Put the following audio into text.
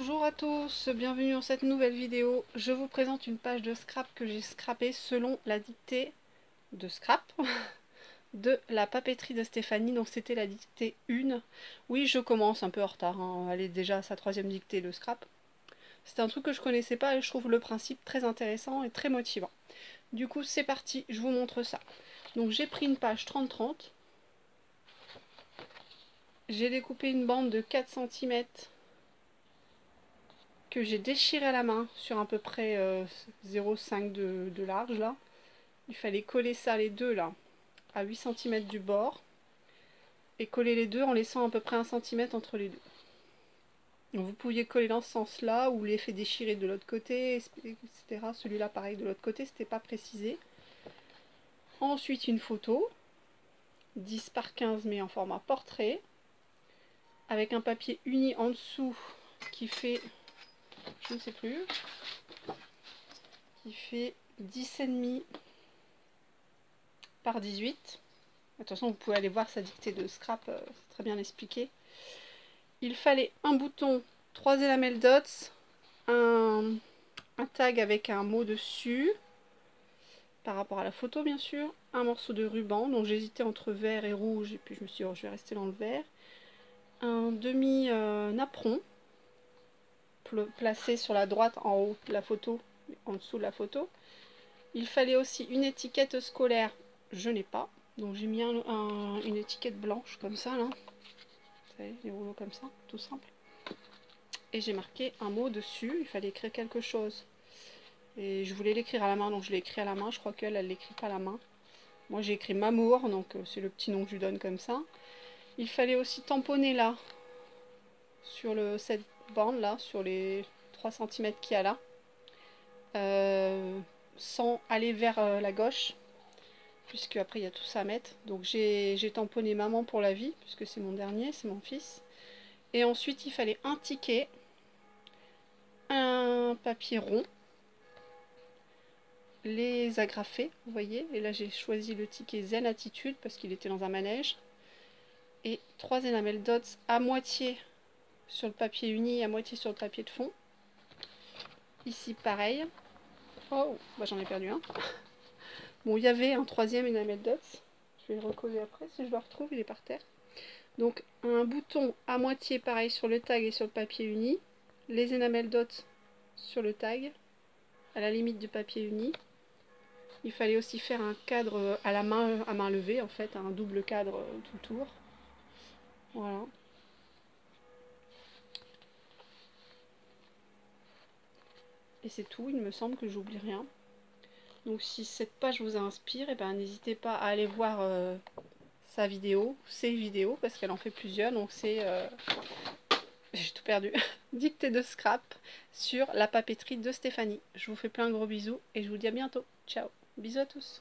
Bonjour à tous, bienvenue dans cette nouvelle vidéo. Je vous présente une page de scrap que j'ai scrappée selon la dictée de scrap de la papeterie de Stéphanie. Donc c'était la dictée 1. Oui, je commence un peu en retard, hein. Elle est déjà à sa 3e dictée de scrap. C'est un truc que je connaissais pas et je trouve le principe très intéressant et très motivant. Du coup c'est parti, je vous montre ça. Donc j'ai pris une page 30-30. J'ai découpé une bande de 4 cm que j'ai déchiré à la main sur à peu près 0,5 de large là. Il fallait coller ça les deux là à 8 cm du bord et coller les deux en laissant à peu près 1 cm entre les deux. Donc vous pouviez coller dans ce sens là ou l'effet déchiré de l'autre côté, etc. Celui-là pareil de l'autre côté, c'était pas précisé. Ensuite une photo 10 par 15 mais en format portrait avec un papier uni en dessous qui fait, je ne sais plus, qui fait 10,5 par 18. De toute façon, vous pouvez aller voir sa dictée de scrap, c'est très bien expliqué. Il fallait un bouton, 3 enamel dots, un tag avec un mot dessus, par rapport à la photo bien sûr, un morceau de ruban, donc j'hésitais entre vert et rouge, et puis je me suis dit, oh, je vais rester dans le vert. Un demi-napperon, placé sur la droite en haut de la photo, en dessous de la photo. Il fallait aussi une étiquette scolaire, je n'ai pas, donc j'ai mis une étiquette blanche comme ça là. Vous savez, les rouleaux comme ça, tout simple. Et j'ai marqué un mot dessus, il fallait écrire quelque chose. Et je voulais l'écrire à la main, donc je l'ai écrit à la main, je crois qu'elle, elle l'écrit pas à la main. Moi j'ai écrit Mamour, donc c'est le petit nom que je lui donne comme ça. Il fallait aussi tamponner là, sur cette bande là, sur les 3 cm qu'il y a là, sans aller vers la gauche, puisque après il y a tout ça à mettre. Donc j'ai tamponné maman pour la vie, puisque c'est mon dernier, c'est mon fils. Et ensuite il fallait un ticket, un papier rond, les agrafés, vous voyez, et là j'ai choisi le ticket Zen Attitude parce qu'il était dans un manège, et 3 enamel dots à moitié sur le papier uni, à moitié sur le papier de fond. Ici pareil. Oh, bah j'en ai perdu un. Bon, il y avait un 3e enamel dots, je vais le recoller après si je le retrouve, il est par terre. Donc un bouton à moitié pareil sur le tag et sur le papier uni, les enamel dots sur le tag, à la limite du papier uni. Il fallait aussi faire un cadre à la main, à main levée en fait, un double cadre tout le tour. Voilà. Et c'est tout, il me semble que j'oublie rien. Donc si cette page vous inspire, et ben, n'hésitez pas à aller voir sa vidéo, ses vidéos, parce qu'elle en fait plusieurs. Donc c'est, j'ai tout perdu, dictée de scrap sur la papeterie de Stéphanie. Je vous fais plein de gros bisous et je vous dis à bientôt. Ciao, bisous à tous.